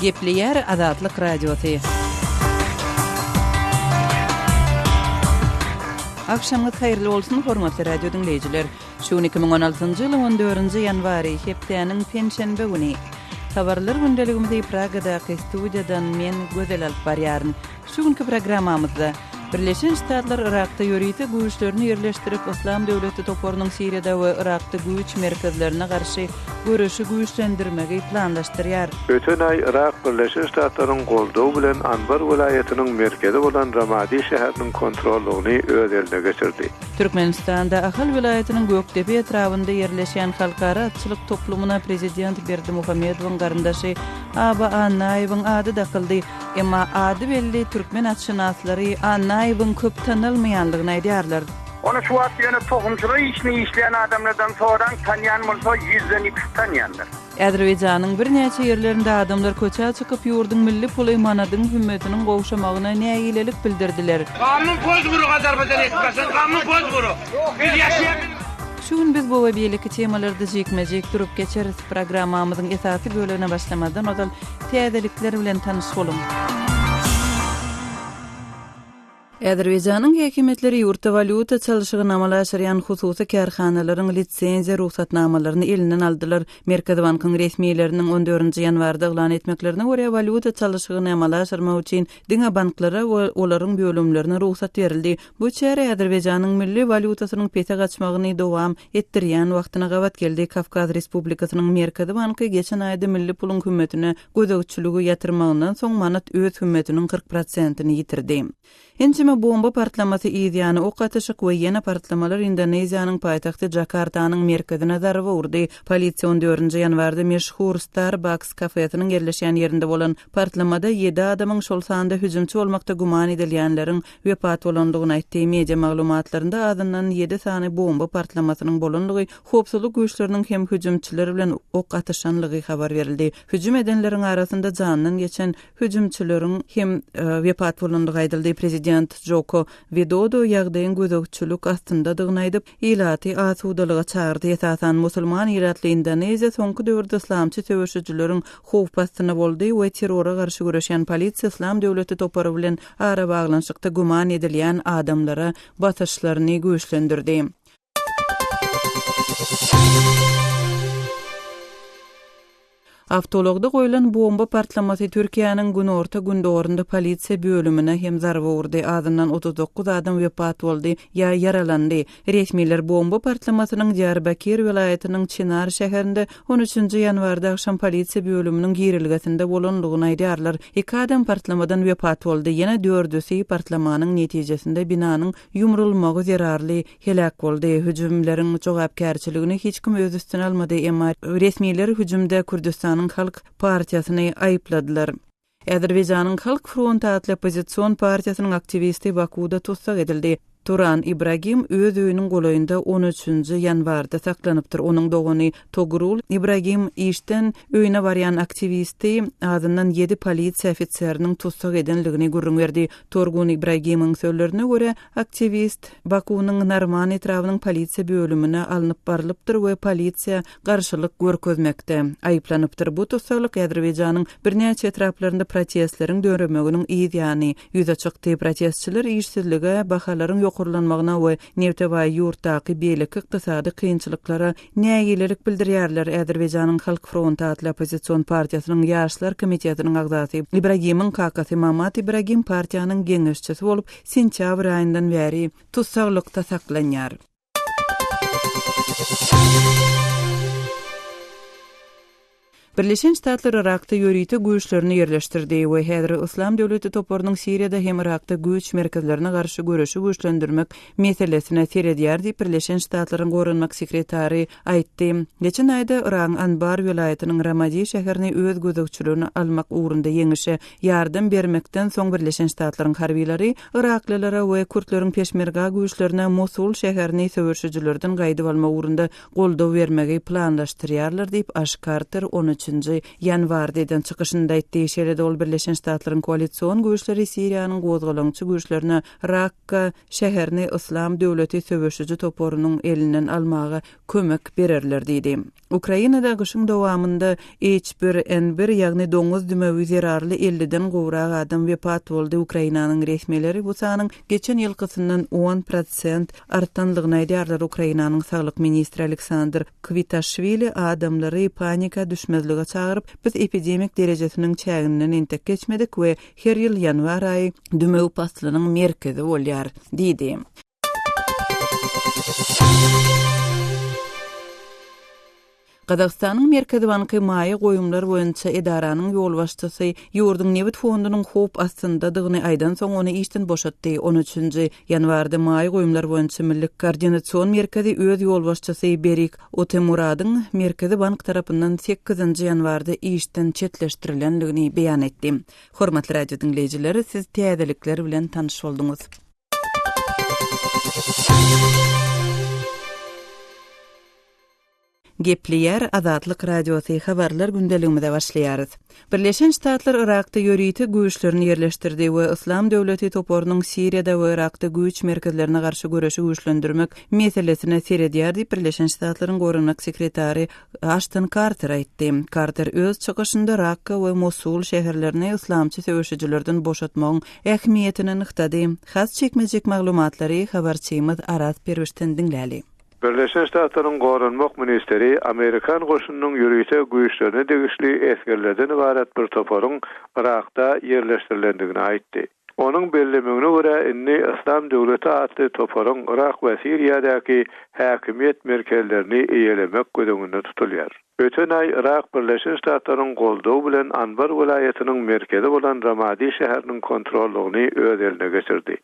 Gepleyer Azatlyk Radiosu. Akşamınız hayırlı olsun hormatly radio dinleyijiler. Şu 2016-njy ýylyň 14-nji ýanwary hepdeniň penşenbe güni. Habarlar gündeligimizi Pragadaky studiýadan men Gözel alyp barýaryn. Şu günkü programmamyzda Birleşen Ştatlar Irakda ýörüýte güýçlerini ýerleşdirip Islam döwleti toporunyň Siriýada we Irakda güýç merkezlerine garşy görüşi güýçlendirmegi planlaşdyrýar. Öten ay Irak Birleşen Ştatlaryň goldawy bilen Anbar welaýatynyň merkezi bolan Ramadi şäheriniň kontrollugyny öz eline geçirdi. Türkmenistanda Ahal welaýatynyň Göktepe etrafynda ýerleşen halkara atçylyk toplumuna prezident Berdimuhammedowyň garyndaşy Aba Anaýewiň ady dakyldy. Emma ady belli türkmen atşynaslary Anaýewiň köp tanylmaýanlygyny aýdýarlar. Onu şu wagt ýöne tohumçylyk işini işleyen adamlardan soňra tanıyan bolsa 100den 200 tanıyanlar. Azerbaýjanyň bir näçe ýerlerinde adamlar köçä çykyp ýurdun milli puly manadyň hümmetiniň gowşamagyna näýilelik bildirdiler. Kanun poz guruk Azerbaýjan etmesin, kanun poz guruk. Biz ýaşaýan Şuň biz bu we beýleki temalarda jekmejek durup geçeriz. Programmamyzyň esasy bölügine başlamadan odal täzelikler bilen tanyş bolun. Azerbaýjanyň häkimetleri ýurtda valyuta çalyşygyny amalaşdyrýan hususy karhanalaryň litsenziýa ruhsatnamalaryny elinden aldylar. Merkezi bankyň resmiýetleriniň 14-nji ýanwarda eglan etmeklerine görä valyuta çalyşygyny amalaşdyrmak üçin diňe banklara we olaryň bölümlerine ruhsat berildi. Bu çäre Azerbaýjanyň milli valyutasynyň pete gaçmagyny dowam etdirýän wagtyna gawat geldi. Kafkaz Respublikasynyň Merkezi banky geçen aýda milli puluň hümmetine gödökçüligi ýatyrmagyndan soň manat öz hümmetiniň 40%-ni ýitirdi. Ençime bomba partlamasy ýa-da ok atyşyk we ýene partlamalar Indoneziýanyň paýtagty Jakartanyň merkezine zarba urdy. Polisiýa 14-nji ýanwarda meşhur Starbucks kafesynyň ýerleşýän ýerinde bolan partlamada 7 adamyň şol sanda hüjümçi bolmakda guman edilýänleriň wepat bolandygyny aýtdy. Media maglumatlarynda adından 7 sany bomba partlamasynyň bolanlygy, howpsuzlyk güýçleriniň hem hüjümçiler bilen ok atyşanlygy habar berildi. Hüjüm edenleriň arasynda janyny geçen hüjümçileriň hem wepat bolandygy aýdyldy. Prezident Joko Widodo ýagdaýyň gödökçülük astyndadygyny aýdyp, ilaty asudalyga çağırdy. Esasan musulman ýeratly Indoneziýa soňky döwürde islamçy söwüşçüleriň howp bastyna boldy we terrora garşy güreşen polisiýa Islam döwleti topory bilen ara baglanşykda guman edilýän adamlara batyşlaryny güýçlendirdi. Avtologda goýulan bomba partlamasy Türkiýanyň günorta gündorunda polisiýa bölümine hem zarba urdy. Adından 39 adam wepat boldy ýa yaralandy. Resmiýetler bomba partlamasynyň Diyarbakir welaýatynyň Çinar şäherinde 13-nji ýanwarda akşam polisiýa bölüminiň girilgesinde bolanlygyny aýdýarlar. 2 adam partlamadan wepat boldy. Ýene 4-üsi partlamanyň netijesinde binanyň ýumrulmagy zerarly helak boldy. Hüjümleriň jogapkärçiligini hiç kim öz üstüne almady. Emma resmiýetler hüjümde Kürdistan Halk Partiýasyny aýpladylar. Azerbaýjanyň Halk Fronty adly opozisiýon partiýasynyň aktivisti Bakuda tutsak edildi. Turan Ibrahim öz öýüniň golaýynda 13-nji ýanwarda saklanypdyr. Onuň dogany Togrul Ibrahim işden öýüne barýan aktivisti adından 7 polisiýa ofitseriniň tutsak edenligini gurrun berdi. Torgun Ibrahimyň sözlerine görä aktivist Bakunyň Narman etrawynyň polisiýa bölümine alınıp barlypdyr we polisiýa garşylyk görkezmekde aýplanypdyr. Bu tutsaklyk Azerbaýjanyň birnäçe etraplarynda protestleriň döwürmeginiň ýa-da ýüze çykdy. Protestçiler işsizlige, bahalaryň ýokurlanmagyna we newtebaý ýurtdaky beýleki ykdysady kynçylyklara näýilelik bildirýärler. Azerbaýjanyň Halk Fronty adly opozisiýon partiýasynyň ýaşlar komitetiniň agzasy Ibrahimyň kakasy Mamat Ibrahim partiýanyň geňeşçisi bolup sentýabr aýyndan bäri tutsaklykda saklanýar. Birleşen Ştatlar Irakda ýörüýte güýçlerini ýerleşdirdi we häzir Islam döwleti toporunyň Siriýada hem Irakda güýç merkezlerine garşy görüşi güýçlendirmek meselesine seredýär diýip Birleşen Ştatlaryň gorunmak sekretary aýtdy. Geçen aýda Iraň Anbar welaýatynyň Ramadi şäherini öz gödökçülüğüne almak ugrunda ýeňişe ýardam bermekden soň Birleşen Ştatlaryň harbiýleri Iraklylara we Kürtleriň peşmerga güýçlerine Mosul şäherini söwüşçülerden gaýdyp almak ugrunda goldaw bermegi planlaşdyrýarlar diýip aşkardyr 13 13-nji ýanwardan çykyşynda aýtdy. Şeýle ol Birleşen Ştatlaryň koalisiýon güýçleri Siriýanyň gozgalançy güýçlerini Rakka şäherini Islam döwleti söwüşüji toporunyň elinden almaga kömek bererler diýdi. Ukrainada gyşyň dowamında H1N1 ýagny doňuz dümewi zerarly 50-den gowrak adam wepat boldy. Ukrainanyň resmileri bu sanyň geçen ýylkysyndan 10% artanlygyny aýdýarlar. Ukrainanyň saglyk ministri Aleksandr Kvitashvili adamlary panika düşmezlige çagyryp, biz epidemik derejesiniň çäginden entek geçmedik we her ýyl ýanwar aýy dümew paslynyň merkezi bolýar diýdi. Qazaqstanyň Merkezi Banky maýy goýumlar boýunça edaranyň ýol başçysy Ýurdun Nebit fondunyň hop astyndadygyny aýdan soň ony işden boşatdy. 13-nji ýanwarda maýy goýumlar boýunça Milli Koordinasiýon Merkezi öz ýol başçysy Berik Otemuradyň Merkezi Bank tarapyndan 8-nji ýanwarda işden çetleşdirilendigini beýan etdi. Hormatly radio dinleýijileri, siz täzelikler bilen tanyş bolduňuz. Gepleyer Azatlyk Radiosy habarlar gündeliginde başlaýarys. Birleşen Ştatlar Irakda ýörüýti güýçlerini ýerleşdirdi we Islam döwleti toporunyň Siriýada we Irakda güýç merkezlerine garşy göreşi güýçlendirmek meselesine seredýär diýip Birleşen Ştatlaryň gorunmak sekretary Ashton Carter aýtdy. Carter öz çykyşynda Rakka we Mosul şäherlerini islamçy söwüşçilerden boşatmagyň ähmiýetini nyktady. Has çekmejek maglumatlary habarçymyz Aras Perwişden dinläli. Birleşen Ştatlaryň gorunmak ministeri Amerikan goşunynyň ýörüýte güýçlerini degişli eskerlerden ibaret bir toporuň Irakda ýerleşdirilendigini aýtdy. Onun bellemegine göre inni İslam döwleti atly toporuň Irak we Siriýadaky häkimiýet merkezlerini eýelemek gödüňünde tutulýar. Öten ay Irak Birleşen Ştatlaryň goldawy bilen Anbar welaýatynyň merkezi bolan Ramadi şäheriniň kontrollugyny öz eline geçirdi.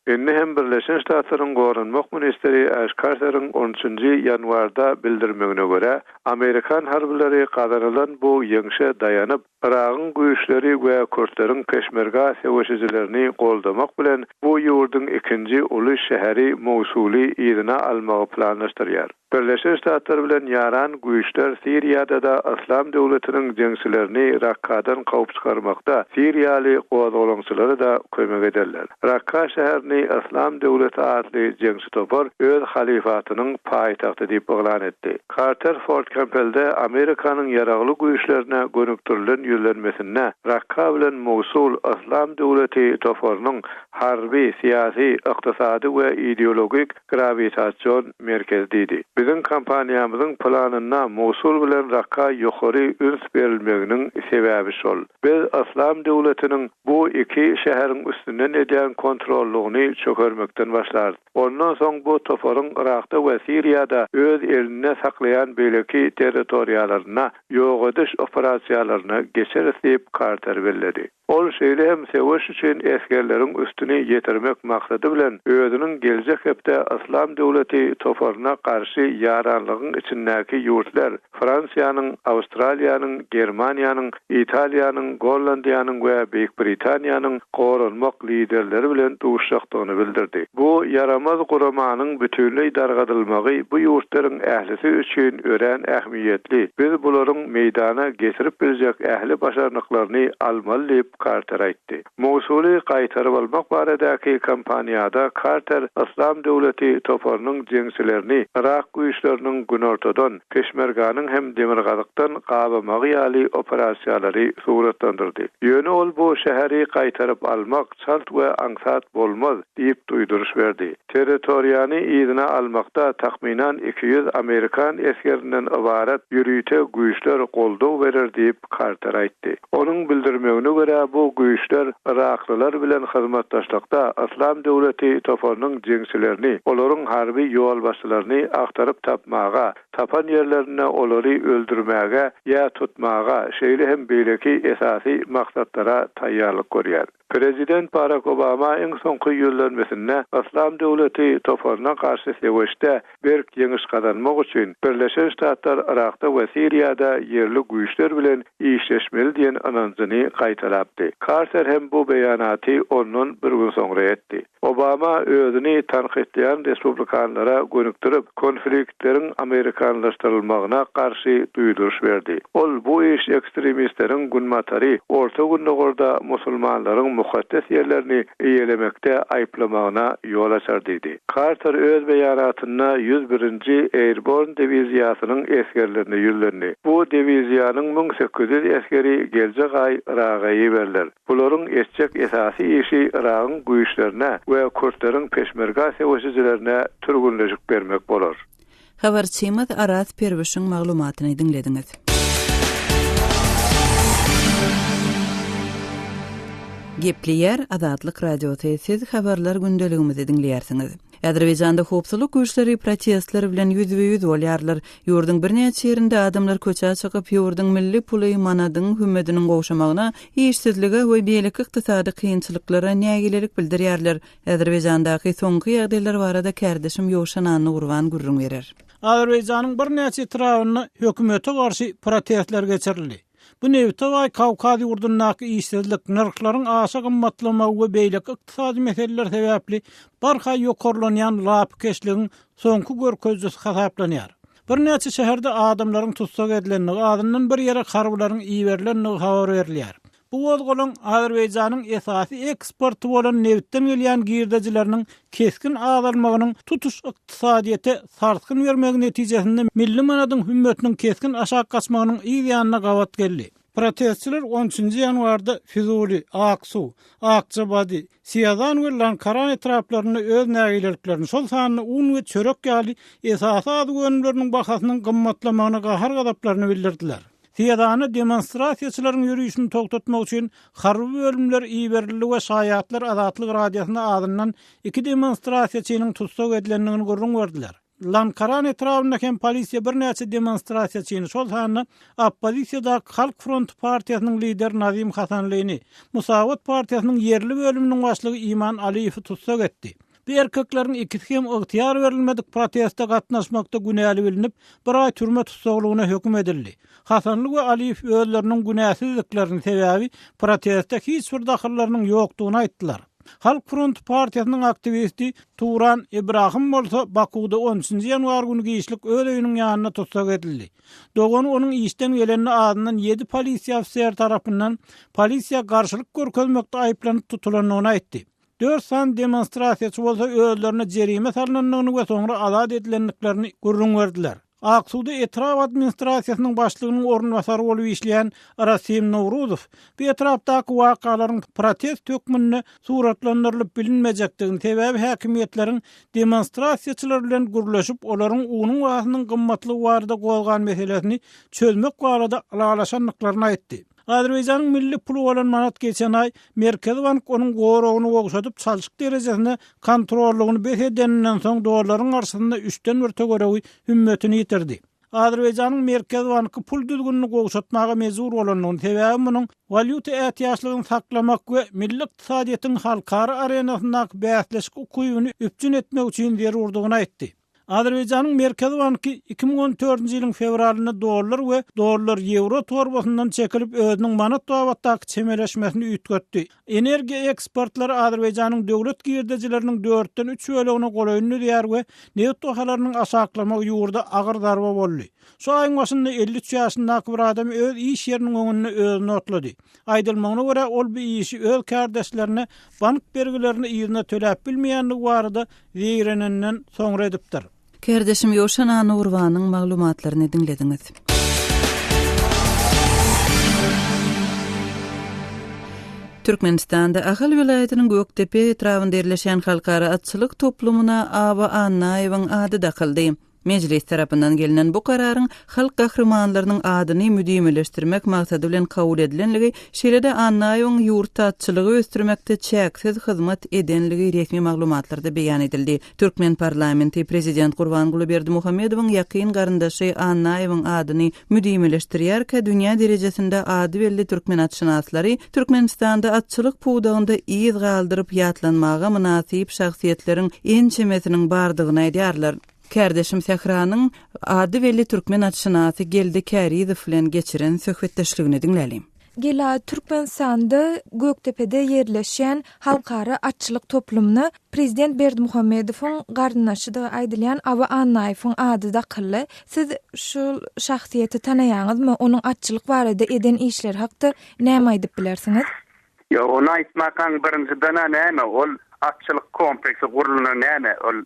Inni hem Birleşen Ştatlaryň gorunmak ministeri Ash Carter'ın 13-nji ýanwarda bildirmegine göre Amerikan harblary gazanylan bu ýeňşe daýanyp Iragyň güýçleri we Kurtlaryň peşmerga söwüşçilerini goldamak bilen bu ýurdun ikinji uly şäheri Mosuly ýerine almagy planlaşdyrýar. Birleşen Ştatlar bilen ýaran güýçler Siriýada da Islam döwletiniň jeňçilerini Rakkadan gowup çykarmakda Siriýaly gowadalançylary da kömek ederler. Rakka şäherini Islam döwleti adly jeňçi topar öz halifatynyň paýtagty diýip elan etdi. Carter Fort Campbell'de Amerikanyň ýaragly güýçlerine gönüktirilen ýölenmesine Rakka bilen Mosul Islam döwleti toparynyň harby, siyasi, ykdysady we ideologik gravitasiýon merkezi diýdi. Bizim kampaniýamyzyň planyna Mosul bilen Rakka ýokary üns berilmeginiň sebäbi şol. Biz Islam döwletiniň bu iki şäheriň üstünden edýän kontrollugyny çökermekden başlar. Ondan soň bu toporuň Irakda we Siriýada öz eline saklayan beýleki territoriýalaryna ýok ediş operasiýalaryna geçer diýip Carter bellädi. Ol şeýle hem söwüş üçin eskerleriň üstüni ýetirmek maksady bilen özüniň geljek hepde Islam döwleti toporunyna karşı ýaranlygyň içindäki ýurtlar Fransiýanyň, Awstraliýanyň, Germaniýanyň, Italiýanyň, Gollandiýanyň we Büyük Britaniýanyň gorunmak liderleri bilen duşakdygyny bildirdi. Bu yaramaz guramanyň bütünlüği dargadylmagy bu ýurtlaryň ählisi üçin ören ähmiýetli. Biz bularyň meýdana getirip biljek ähli başarnyklaryny almaly diýip Carter aýtdy. Mosuly gaýtaryp almak baradäki kampaniýada Carter Islam döwleti toporunyň jeňçilerini Irak güýçleriniň günortadan Peşmerganyň hem Demirgazykdan gabamagy ýaly operasiýalary suratlandyrdy. Ýöne ol bu şäheri gaýtaryp almak çalt we aňsat bolmaz diýip duýduruş berdi. Territoriýany ýerine almakda tahminan 200 Amerikan eskerinden ibaret ýörüýte güýçler goldaw berer diýip Carter aýtdy. Onuň bildirmegine görä bu güýçler Iraklylar bilen hyzmatdaşlykda Islam döwleti toporunyň jeňçilerini, olaryň harby ýol başçylaryny aktaryp tapmaga, tapan ýerlerine olary öldürmäge ýa tutmaga, şeýle hem beýleki esasy maksatlara taýýarlyk görýär. Prezident Barack Obama en soňky ýönelemesinde İslam döwleti toparına karşı seweşde berk ýeňiş kazanmak üçin Birleşen Ştatlar Irakda we Siriýada yerli güýçler bilen işleşmeli diýen anansyny gaýtarapdy. Carter hem bu beýanaty onun bir gün soňra etdi. Obama özüni tanqidleyen respublikanlara gönükdirip konfliktlerin Amerikanlaştırılmagyna karşı duýduruş berdi. Ol bu iş ekstremistlerin günmatary orta günnogorda musulmanlaryň mukaddes yerlerini eýelemekde aýplamagyna ýol açardy. Carter öz beýanatyna 101-nji Airborne diviziýasynyň eskerlerini ýüllendi. Bu diviziýanyň 1800 eskeri geljek aý Iraga ýeberler. Bularyň etjek esasy işi Iragyň güýçlerine we Kurtlaryň peşmerga seweşijilerine türgünleşik bermek bolar. Habarçymyz Aras Perwişiň maglumatyny dinlediňiz. Gepleýär Azatlyk radiosyny siz habarlar gündeligimizi dinleýärsiňiz. Azerbaýjanda howpsuzlyk güýçleri protestler bilen ýüzbe-ýüz bolýarlar. Ýurdun bir näçe ýerinde adamlar köçä çykyp ýurdun milli puly manadyň hümmetiniň gowşamagyna, işsizlige we beýlik ykdysady kynçylyklara nägilelik bildirýärler. Azerbaýjandaky soňky ýagdaýlar barada kärdeşim Ýowşan Anny Urban gurrun berer. Azerbaýjanyň bir näçe trawyny hökümete garşy protestler geçirildi. Bu nevtaway Kawkaz ýurdundaky işsizlik, narxlaryň aşağı gymmatlamagy we beýlik ykdysady meseleler sebäpli barha ýokarlanýan lapkeşligiň soňky görkezjisi hasaplanýar. Bir näçe şäherde adamlaryň tutsak edilenligi, adamdan bir ýere harbularyň iýberlenligi habar berilýär. Bu wagtlaryň Azerbaýjanyň esasy eksporty bolan newtden gelýän girdejileriniň keskin azalmagynyň tutuş ykdysadyety sartgyn bermegi netijesinde milli manadyň hümmetiniň keskin aşağı gaçmagynyň ýygyanyna gawat geldi. Protestçiler 13-nji ýanwarda Füzuli, Aksu, Akçabady, Siýazan we Lankaran etraplaryny öz nägilerliklerini, şol sanyny un we çörek ýaly esasy ady gönümleriniň bahasynyň gymmatlamagyna gahar gadaplaryny bildirdiler. Siýazany demonstrasiýaçylaryň ýürüýüşini toktatmak üçin harby bölümler iýberildi we Şaýatlar Azatlyk radiosyna adyndan 2 demonstrasiýaçynyň tutsak edilenligini gurrun berdiler. Lankaran etrafyndaky polisiýa bir näçe demonstrasiýaçyny, şol sanyny oppozisiýada Halk Front partiýasynyň lideri Nazim Hasanlyny, Musawat partiýasynyň yerli bölüminiň başlygy Iman Aliýew tutsak etdi. Bu erkekleriň ikisi hem ygtyar berilmedik protestde gatnaşmakda günäli bilinip, bir ay türme tutsaklygyna höküm edildi. Hasanly we Aliýew özleriniň günäsizliklerini sebäbi protestde hiç bir dahyllarynyň ýokdugyny aýtdylar. Halk Front partiýasynyň aktivisti Turan Ibrahim bolsa Bakuda 13-nji ýanwar güni giýişlik öz öýüniň ýanyna tutsak edildi. Dogan onuň işden gelenini adyndan 7 polisiýa ofiseri tarapyndan polisiýa garşylyk görkezmekde aýplanyp tutulanyny aýtdy. 4 san demonstrasiýaçy bolsa özlerine jerime salynanyny we soňra azad edilenliklerini gurrun berdiler. Aksuda etraf administrasiýasynyň başlygynyň ornbasary bolup işleýän Rasim Nowruzov bu etrafdaky wakalaryň protest tökmünini suratlandyrylyp bilinmejekdigini sebäbi häkimiýetleriň demonstrasiýaçylar bilen gürleşip olaryň unyň wasynyň gymmatlygy barada gowalgan meselesini çözmek barada alalaşanlyklaryny aýtdy. Azerbaýjanyň milli puly bolan manat geçen ay Merkezi Bank onuň gowragyny gowşatyp çalşyk derejesinde kontrollygyny besedenden soň dolarlaryň arasynda 3den bir töweregi hümmetini ýitirdi. Azerbaýjanyň Merkezi Banky pul düzgünlüğünü gowşatmaga mezur bolanyny sebäbi munyň valyuta ähtiýaçlygyny saklamak we milli ykdysadyýetyň halkara arenasyndaky bäsleşik ukybyny üpjün etmek üçin zerurdygyny aýtdy. Azerbaýjanyň Merkezi Banky 2014-nji ýylyň fevralyna dolar we dolar euro torbasyndan çekilip özüniň manat babatdaky çemeleşmesini üýtgetdi. Energiýa eksportlary Azerbaýjanyň döwlet girdejileriniň 4-den 3 bölegine golaýyny diýär we neft bahalarynyň aşaklamagy ýurda agyr darba boldy. Şu aýyň başynda 53 ýaşyndaky bir adam öz iş ýeriniň öňüne özüni otlady. Aýdylmagyna görä ol bu işi öz kardeşlerine bank bergilerini ýerine töläp bilmeýänligi barada zeýrenenden soňra edipdir. Kardeşim Ýowşan Anny Urbanyň maglumatlaryny dinlediňiz. Türkmenistanda Ahal vilayatynyň Göktepe etrawynda ýerleşen halkara atçylyk toplumuna Aba Annaýewiň ady dakyldy. Meclis tarapyndan gelinen bu kararın halk gahrmanlarynyň adyny müdimleşdirmek maksady bilen kabul edilenligi, şeýle-de annaýyň ýurtatçylygy ösdürmekde çäksiz hyzmat edenligi resmi maglumatlarda beýan edildi. Türkmen parlamenti prezident Gurbanguly Berdimuhammedowyň ýakyn garyndaşy annaýyň adyny müdimleşdirýärkä dünýä derejesinde ady belli türkmenatşynaslary Türkmenistanda atçylyk puwdagynda ýyz galdyryp ýatlanmaga münasip şahsiýetleriň ençemesiniň bardygyny aýdýarlar. Kardeşim Sehranyň ady belli türkmenatşynasy Geldi Kärizow bilen geçiren söhbetdeşligini dinleyelim. Gela Türkmenistanda Göktepe'de yerleşen halkara atçılık toplumuna Prezident Berdimuhammedowyň garyndaşydygy aýdylýan Awa Annaýewiň ady da kylly. Siz şu şahsiýeti tanaýaňyzmy? Onuň atçılık barada eden işler hakda näme aýdyp bilersiňiz? Yo, onu aýtmakan birinciden näme ol atçılık kompleksi guruluna näme ol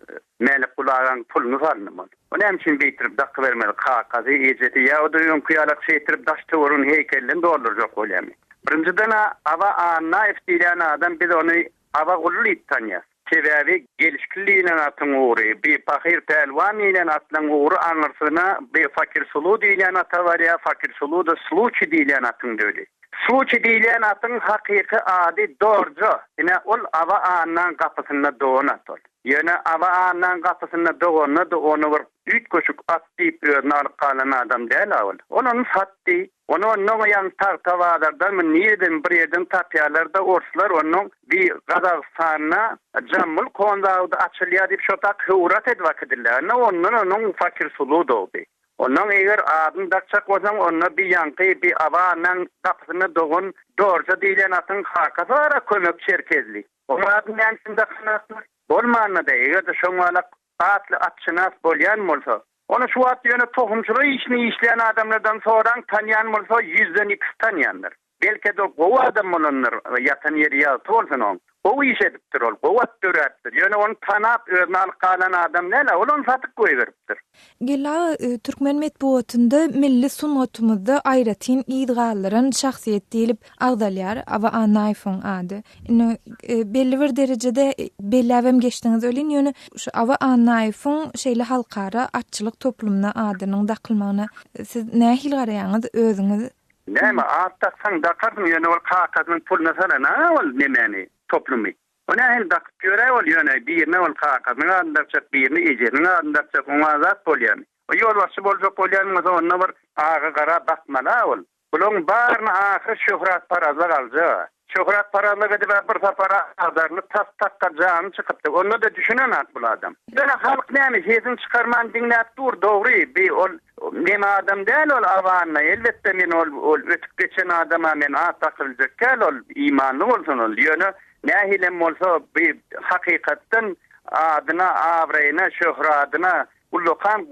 mäli kulagan pulny garnymaz. O näme üçin beýtirip daky bermeli kagazy ejeti ýa o duýun kuyalak şeýtirip daş töwerün heýkelini doldurjak bolýar. Birinciden Awa Annaýew diýen adam biz onu Awa Gully tanýar. Sebäbi gelişkiliğine atın uğru, bir fakir pelvan ile atlan uğru anlarsına bir fakir sulu diýen ata var ya, fakir sulu da sluçi diýen atın döli. Sluçi diýen atın hakiki adi dorjo. Yine ol Awa Annaň kapısında doğunatol. Yine Awa Annaň kapısında doğunu da onu bir üç koşuk at deyip önüne alıp kalan adam değil avul. Onun sattı. Onun yan tartavalardan niyeden bir yerden tapyalarda orslar onun bir Kazakistan'a Jamul Kondağı'da açılıyor deyip şotak hıvrat edvakidirler. Onun fakir sulu doğdu. Onun eğer adını dakçak olsan onun bir yankı bir Awanın kapısını doğun doğruca diýilen atın hakası var kömök çerkezli. Onun adını yansında kanatlar. Bolmanına da eğer de şoňalak atlı atçınas bolyan bolsa. Onu şu at yöne tohumçuluğu işini işleyen adamlardan soran tanıyan olsa 100'den 2 tanıyanlar. Belki de o adam olunur yatan yeri yaltı olsun on. O iş ediptir ol, o attırıptır. Yani onu tanap özüne alıp kalan adam neyle? Onu satık koyuveriptir. Gela Türkmen metbuatında milli sunnatumuzda ayratin ýyzgallaryň şahsiýet diýilip agdalýar Awa Annaýewiň ady. Belli bir derejede belläwem geçdiňiz ölen ýöne şu Awa Annaýewiň şeýle halkara atçylyk toplumuna adynyň dakylmagyna siz nähil garaýaňyz özüňiz? Näme attaksaň dakardyň ýöne ol kakasyň puluna sarana ol nemeni toplumy. Ona hem da göre ol ýöne birine ol kakasyň andakçak birini ejerine andakçak oňa zat bolýan. O ýol başy boljak bolýan onda bir ağa gara bakmala ol. Bulun barny ahy şöhrat paraza galja. Şöhrat paralygy diýip bir sapara adarly tas-takka jany çykypdy. Onu da düşünen at bul adam. Ýöne halk näme sezin çykarman diňläp dur dogry bir ol neme adam däl ol awanna elbetde men ol ötüp geçen adama men ataklyjak kel ol imanly bolsun ol ýöne nähilem bolsa bir hakykatdan adyna awraýyna şöhratyna ullukan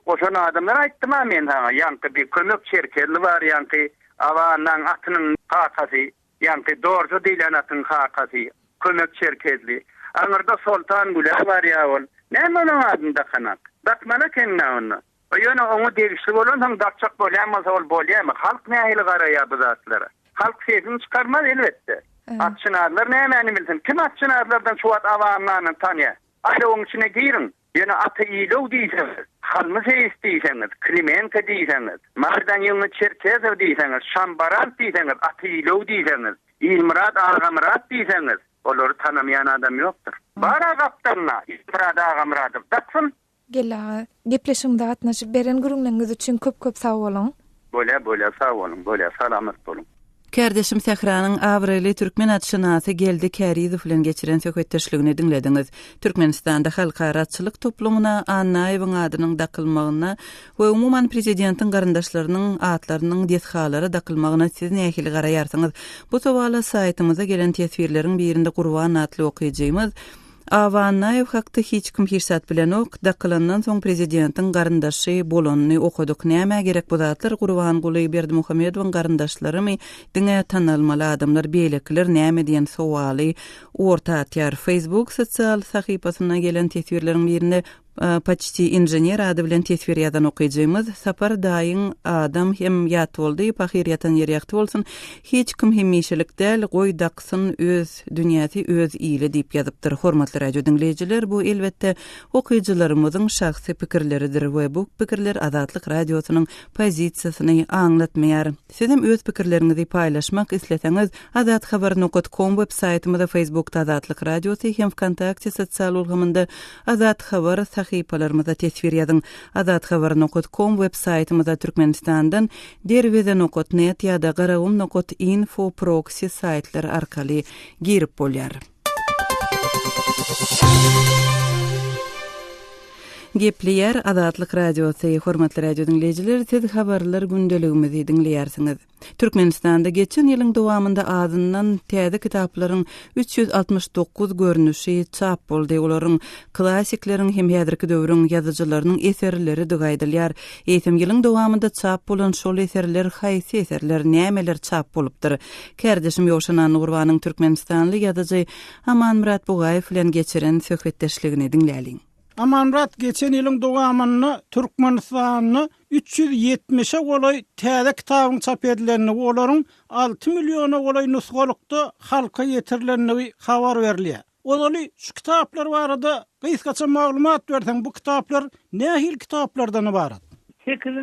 goşan adamlar aýtdym men ha ýanky bir kömök çerkezli bar ýanky Awanyň atynyň hakasy ýanky dorjo diýilen atyň hakasy kömök çerkezli aňyrda Sultan Gülä bar ýa-ol näme onuň adynda kanat bakmana kenne onu. O ýöne onu degişli bolan dakçak bolýan ol bolýar. Halk nähili garaýar bu zatlara. Halk sezin çykarmaz elbetde. Atçynarlar näme bilsin? Kim atçynarlardan şu at awamlaryny tanýar? Aýda oň içine girin. Ýöne aty ýylyw diýseňiz, halmy seýisdiýseňiz, Klimenka diýseňiz, Mardan ýylyny Çerkezow diýseňiz, Şambaran diýseňiz, aty ýylyw diýseňiz, İlmurad Agamrad diýseňiz, olary tanamayan adam ýokdur. Bara gapdanna İlmurad Agamradow datsyn. Gela gepleşimde atnaşyp beren gurulmaňyz üçin köp sag bolun. Bolýa sag bolun, bolýa salamat bolun. Kardeşim Sehranyň awrely türkmenatşynasy Geldi Kärizow bilen geçiren söhbetdeşligini dinlediňiz. Türkmenistanda halkara atçylyk toplumuna Annaýewiň adynyň dakylmagyna we umuman prezidentiň garyndaşlarynyň atlarynyň deshalary dakylmagyna siz nähili garaýarsyňyz? Bu sowala saýtymyza gelen tesbirleriň birinde Gurban atly okuyjymyz. Awa Annaýew hakda hiç kim hirsat bilen ok, dakylandan soň prezidentiň garyndaşy bolanyny okudyk. Näme gerek bu zatlar Gurbanguly Berdimuhammedowyň garyndaşlarymy diňe tanalmaly adamlar beýlekler näme diýen sowaly orta atýar. Facebook sosial sahypasyna gelen tesbirleriň birinde Paçti injener ady bilen tesvir ýazan okuyjymyz Sapar daýyň adam hem ýat boldy, pahiriýatan ýerýakty bolsun, hiç kim hemişelik däl, goý daksyn öz dünýäsi öz ýyly diýip ýazypdyr. Hormatly radio dinleýijiler, bu elbetde okuyjylarymyzyň şahsy pikirleridir we bu pikirler Azatlyk radiosynyň pozisiýasyny aňlatmaýar. Siz hem öz pikirleriňizi paýlaşmak isleseňiz, azathabar.com web saýtymyzda, Facebookda Azatlyk radiosy hem WKontakte sosial ulgamynda Azat Habar sahypalarymyzda tesvir ýazyň. azathabar.com web saýtymyzda Türkmenistandan derweden.net ýa-da garawum.info proxy saýtlar arkaly girip bolýar. Gepleýär Azatlyk radiosy, hormatly radio dinleýijiler, siz habarlar gündeligimizi dinleýärsiňiz. Türkmenistanda geçen ýylyň dowamynda azyndan täze kitaplaryň 369 görnüşi çap boldy. Olaryň klassikleriň hem häzirki döwrüň ýazyjylarynyň eserleri digaýdylýar. Eýsem ýylyň dowamynda çap bolan şol eserler haýsy eserler, nämeler çap bolupdyr? Kärdeşim Ýowşanan Nurwanyň Türkmenistanly ýazyjy Aman Murat Bugaýew bilen geçiren söhbetdeşligini dinläliň. Amanrat geçen ýylyň dowamyny Türkmenistanyny 370'e golay täze kitabyň çap edilenini, olaryň 6 milyona golay nusgalykda halka ýetirilenini habar berilýär. Olaly şu kitaplar barada gysgaça maglumat berseň, bu kitaplar nähil kitaplardan ibarat? 8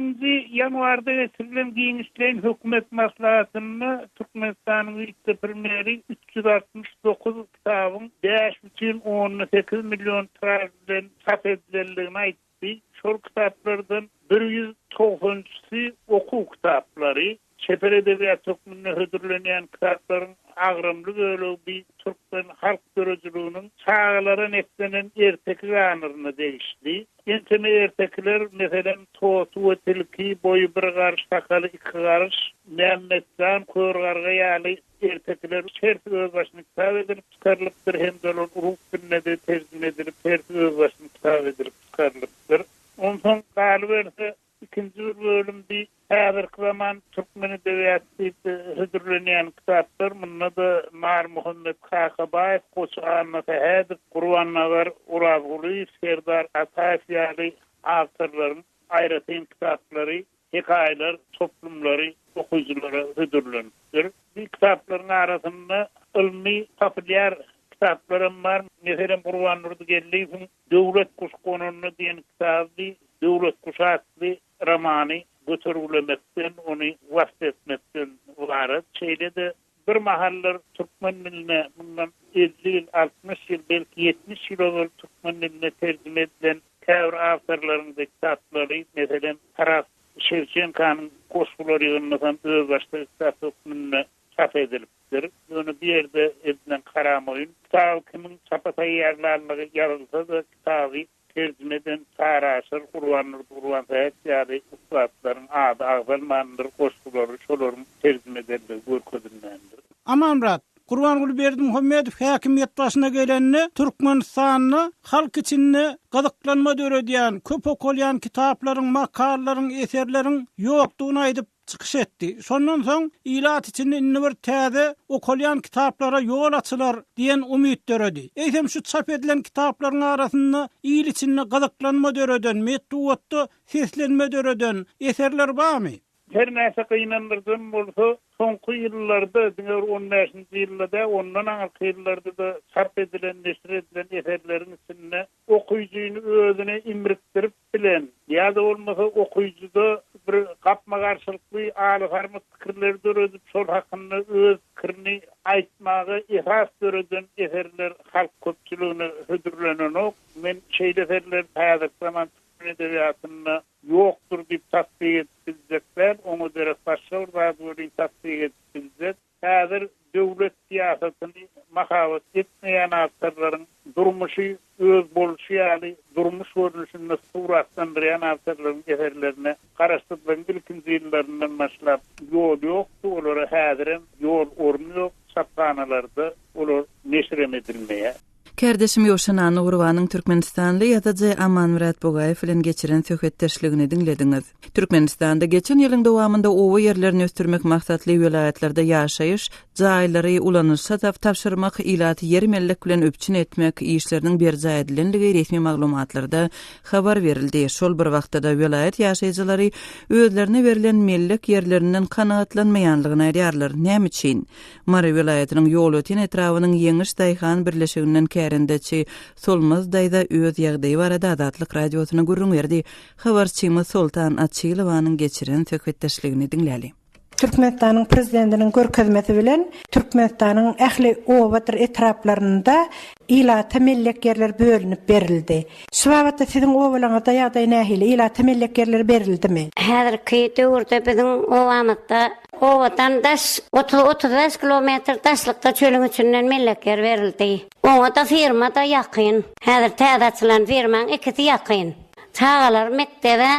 ýanwarda geçirilen giňişlerin hökümet maslahatyny Türkmenistanyň ýygy primeri 369 kitabyň 5,18 milyon tirajdan çap edilendigini aýtdy. Şol kitaplardan 190-sy okuw kitaplary, çeper edebiýat hökmüne hödürlenýän kitaplaryň agrymly bölegi Türkmen halk görüjülüğünün çağlara netlenen erteki ýanyryny değişdi. Enteme ertekler meselen toğutu ve tilki boyu bir garış takalı iki garış Mehmetcan Körgarga ýaly ertekler çerti öz başyny kitap edilip çıkarılıpdyr, hem de uruk diline tercüme edilip çerti öz başyny kitap edilip çıkarılıpdyr. Ondan galy berse ikinji bir bölümde häzirki zaman Türkmen edebiýaty hödürlenýän kitaplar, munda da Mar Muhammed Kakabayev, Koçan Fehad, Gurbannagar Uraguli, Serdar Ataev ýaly awtorlaryň aýratyn kitaplary, hekaýeler, toplumlary okuyjylara hödürlenýär. Bu kitaplaryň arasynda ilmi populär kitaplarym bar. Meselen Gurban Nurdigelliň Döwlet Kuşkonuny diýen kitaby, Döwlet Kuşatly romany götürülemekden, onu vasfetmekden ibaret. Şeýle de bir mahallar Türkmen diline bundan 50 ýyl, 60 ýyl, belki 70 ýyl ol Türkmen diline tercüme edilen täwir awtorlaryň kitaplary, meselen Taras Şevçenkanyň Koşgulary ýygynyň öz başly kitapyny çap edilipdir. Bunu bir ýerde edilen karamoýun. Kitap kimin çapa taýýarlanmagy ýarylsa da kitaby tercümeden Saraşır, Gurban Fehad ýaly ustadlaryň ady agzalmandyr, Koşgulary şolaryň tercüme edilýär, görkezilýändir. Amanrat, Gurban Berdimuhammedow häkimiýet başyna gelenini, Türkmenistanyny halk içinde gazyklanma döredýän, köp okulýan kitaplaryň, makalaryň, eserleriň ýokdugyny aýdyp çıkış etdi. Sondan soň ilat içinde inni bir täze okulyan kitaplara yol açylar diyen umyt döredi. Eýsem şu çap edilen kitaplaryň arasynda il içinde gazyklanma döreden, metduwatda seslenme döreden eserler barmy? Her näse kynandyrdan bolsa, soňky ýyllarda, 15-nji ýyllarda, ondan aňyrky ýyllarda da çap edilen, neşr edilen eserleriň içinde okuyjyny özüne imrikdirip bilen, ýa-da bolmasa okuyjyda bir gapma garşylykly aly pikirler döredip, şol hakynda öz pikirini aýtmagy ihras döreden eserler halk köpçüligine hödürlenen. Men şeýle eserler häzir zaman edebiýatyna ýokdur diýip tasdiq edilýär. Oňa göre başga bir tasdiq edilýär. Häzir döwlet siýasatyny mahawat etmeýän awtorlaryň durmuşy öz bolşy ýaly durmuş görnüşini suratlandyran awtorlaryň eserlerini garaşdyrdylan ilkinji ýyllaryndan başlap ýol ýokdy. Olara häzir ýol orny ýok, çapkanalarda olar neşr edilmeýär. Kerdeşim Yoşan Urwanyň Türkmenistanly ýazyjy Aman Murat Bogaýew bilen geçiren söhbetdeşligini dinlediňiz. Türkmenistanda geçen ýylyň dowamında owa ýerlerini östürmek maksatly welaýatlerde ýaşaýyş, jaýlary ulanyrsa tapşyrmak, ilaty ýer mellik bilen öpçün etmek işleriniň berja edilenligi resmi maglumatlarda habar berildi. Şol bir wagtda welaýat ýaşaýjylary özlerine berilen mellik ýerlerinden kanagatlanmaýanlygyny aýdýarlar. Näme üçin? Mary welaýatynyň ýol öten etrawynyň Ýeňiş Daýhan birleşiginden kärendeçi Solmaz daýda öz ýagdaýy barada Adatlyk radiosyna gurrun berdi. Habarçymyz Sultan Atçylowanyň geçiren söhbetdeşligini dinläli. Türkmenistanyň prezidentiniň görkezmesi bilen Türkmenistanyň ähli owatyr etraplarynda ilaty mellik ýerler bölünip berildi. Şu wagtda siziň owalaňyzda ýagdaý nähili ilaty mellik ýerler berildimi? Häzirki döwürde biziň owamyzda owatan daş 30 kilometr daşlykda çölüň içinden mellik ýer berildi. Oňa da firma da ýakyn. Häzir täzeçilen firmaň ikisi ýakyn. Çağalar mektebe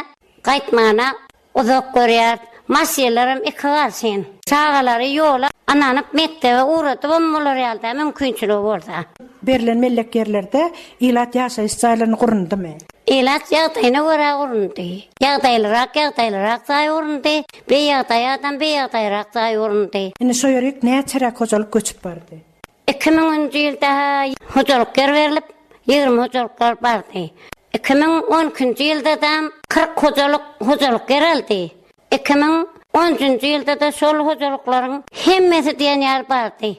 gaýtmana uzak görýär. Masyelerim ikharsyn. Çağalary ýola ananyp mektebe uğratyp bolmalar ýalda mümkinçiligi bolsa. Berilen mellik ýerlerde ilat ýaşaýyş jaýlaryny gurundymy? Ilat ýagdaýyna görä gurundy. Ýagdaýlarak jaý gurundy. Beýagdaýdan beýagdaýrak jaý gurundy. Indi şo ýerek näçerek hojalyk göçüp bardy? 2000-nji ýylda hojalyk berilip 20 hojalyklar bardy. 2012-nji ýylda da 40 hojalyk berildi. 2010-njy ýylda da şol hojalyklaryň hemmesi diýen ýer bardy.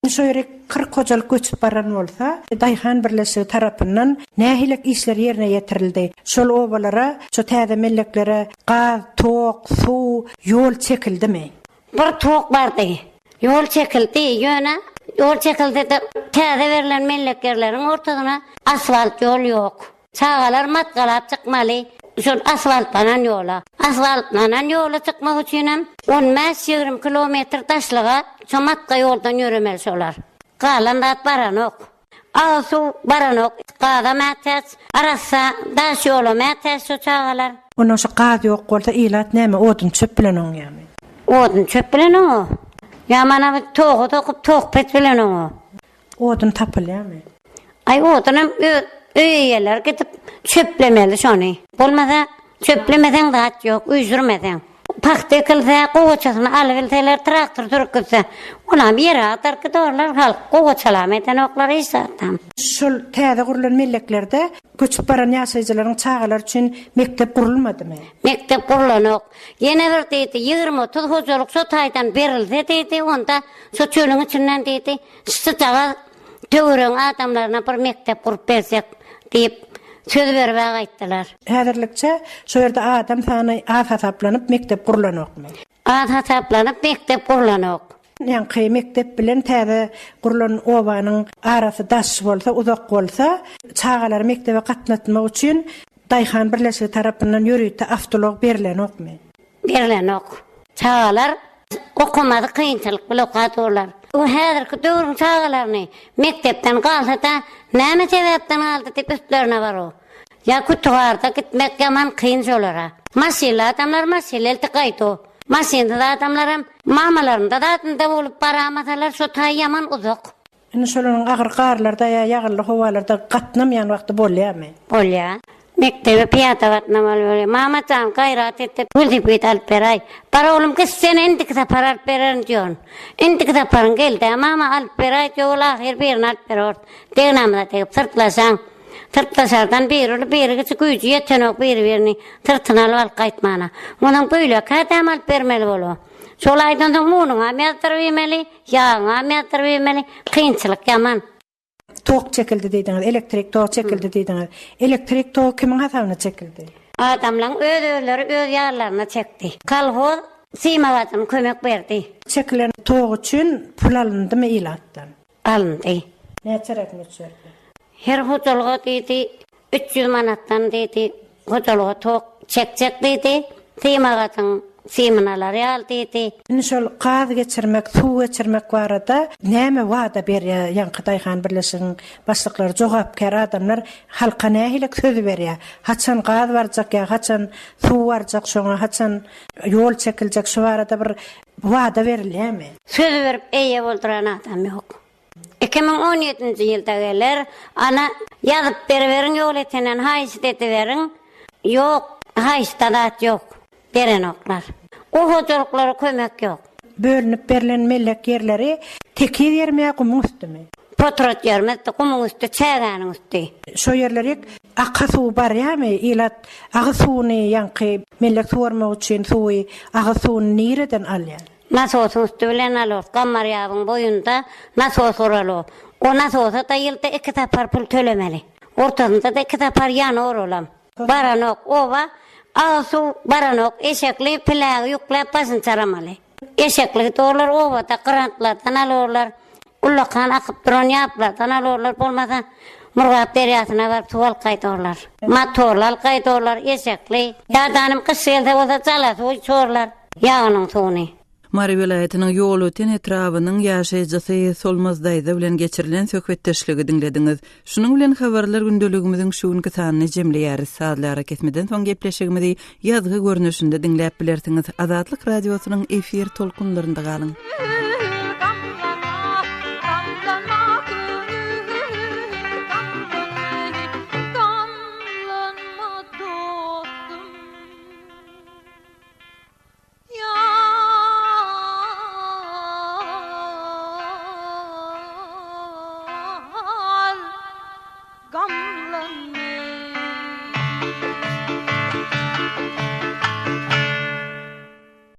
Şo ýerek 40 hojalyk göçüp baran bolsa, Daýhan birleşigi tarapyndan nähilek işler ýerine ýetirildi. Şol owalara, şo täze melleklere gaz, tok, suw, ýol çekildimi? Bir tok bardy. Ýol çekildi, ýöne ýol çekildi de täze berilen melleklerleriň ortagyna asfalt ýol ýok. Çağalar matgalap çykmaly. Şol asfaltlanan ýola. Asfaltlanan ýola çykmak üçin 15-20 kilometr daşlyga şo matka ýoldan ýüremeli şolar. Galan dat baranok. Asu baranok. Gaza mätäs, arasa daş ýola mätäs şo çağalar. Onuň şo gaz ýok bolsa ilat näme odun çöp bilen oňýarmy? Odun çöp bilen oňy. Ýa-mana toğu tokup tok pet bilen oňy. Odun tapylýarmy? Ay odunam öýeler gidip çöplemeli şonu. Bolmasa çöplemeden dat ýok, üýjürmeden. Paxta ekilse, gowaçasyny alyp traktor türkse, onam ýere atar giderler halk gowaçalam eten oklary isatdam. Şol täze gurulan melleklerde göçüp baran ýaşaýjylaryň çağalar üçin mektep gurulmadymy? Mektep gurulanok. Ýene bir diýdi 20-30 hojalyk şo taýdan berildi diýdi, onda şo çölüň içinden diýdi, sıçaga töwreň adamlaryna bir mektep gurup bersek diýip söz berip aýtdylar. Häzirlikçe şo ýerde adam sany az hasaplanyp mektep gurulanokmy? Az hasaplanyp mektep gurulanok. Ýa-ni mektep bilen täze gurulan owanyň arasy daş bolsa, uzak bolsa, çağalar mektebe gatnatmak üçin Daýhan birleşigi tarapyndan ýürüýte awtolog berilenokmy? Berilenok. Çağalar okumady kynçylyk bilen okadylar. O häzirki döwrüň çağalaryny mektepden galsa da näme sebäpden aldy diýip üstlerine bar o. Ya kutugarda gitmek yaman kyn jolara. Masyla adamlar masyla iltiqaydy. Masyna adamlar mamalarynda da bolup baramasalar şo taý yaman uzak. Indi şolaryň agyr garlarda ýa ýagyrly howalarda gatnamaýan wagty bolýarmy? Bolýar. Mektebe piyata vatnamaly bolýar. Mama can gaýrat etip pul alp beray. Para oğlum kız sen endik de para alp beren diýon. Endik de paran geldi. Mama alp beray diýol ahir birini alp beror. Deňamda tegip sırtlasaň. Sırtlasardan biri güýji ýetenok birini sırtyna alyp gaýtmana. Munyň böyle kadam alp bermeli bolýar. Şol aýdan soň munyň amýatdyr bermeli, ýaňa amýatdyr bermeli. Kynçylyk yaman. Tok çekildi diýdiňiz, elektrik tok çekildi diýdiňiz. Elektrik tok kimiň hasabyna çekildi? Adamlaryň özleri öz ýarlaryna çekdi. Kolhoz Simawatyň kömek berdi. Çekilen tok üçin pul alındymy ilatdan? Alındy. Näçerek meçerdi? Her hojalyga diýdi 300 manatdan diýdi. Hojalyga tok çekjek diýdi. Simawatyň seminarlary aldy. Şol gaz geçirmek, suw geçirmek barada näme wada berýär ýa-ni Daýhan birleşiginiň başlyklary jogapkar adamlar halka nähilek söz berýär. Haçan gaz barjak ýa haçan suw barjak, şoňa haçan ýol çekiljek, şu barada bir wada berilýärmi? Söz berip eýe bolduran adam ýok. 2017-nji ýylda geler, ana ýazyp bererin ýol etenen haýsy etiberiň. Ýok, haýsy dat ýok. Beren oklar. O hojalyklara kömek ýok. Bölünip berilen mellek yerleri teki vermeye kumun üstüme. Potrat yermezde kumun üstü, çägäniň üstü. Şo yerleri akka suw bar ýa-my? Ilat aga suwny ýanky mellek suwarmak üçin suwy aga suwny nireden alýar? Nasosyň üstü bilen alor. Gammar ýabyň boýunda nasos oralo. O nasosa da ýylda 2 tapar pul tölemeli. Ortasynda da 2 tapar ýany oralam. Baranok owa aga suw baranok eşekli pilagy ýuklap basyn çaramaly. Eşekli dolar ovada grantlardan alorlar. Ullakan akıp duran yaplardan alorlar. Bolmasa Murgat deryasyna barıp suwal gaýdorlar. Motorlar gaýdorlar eşekli. Ýadanym kysylda bolsa çala suw çorlar. Ýağanyň suwuny. Mari vilayetinin ýol öten etrawynyň ýaşaýjysy Solmazdaýda bilen geçirilen söhbetdeşligi dinlediňiz. Şunuň bilen habarlar gündeligimiziň şu günki sanyny jemleýäris. Saatlara kesmeden soň gepleşigimizi ýazgy görnüşinde dinläp bilersiňiz. Azatlyk radiosynyň efir tolkunlarynda galyň.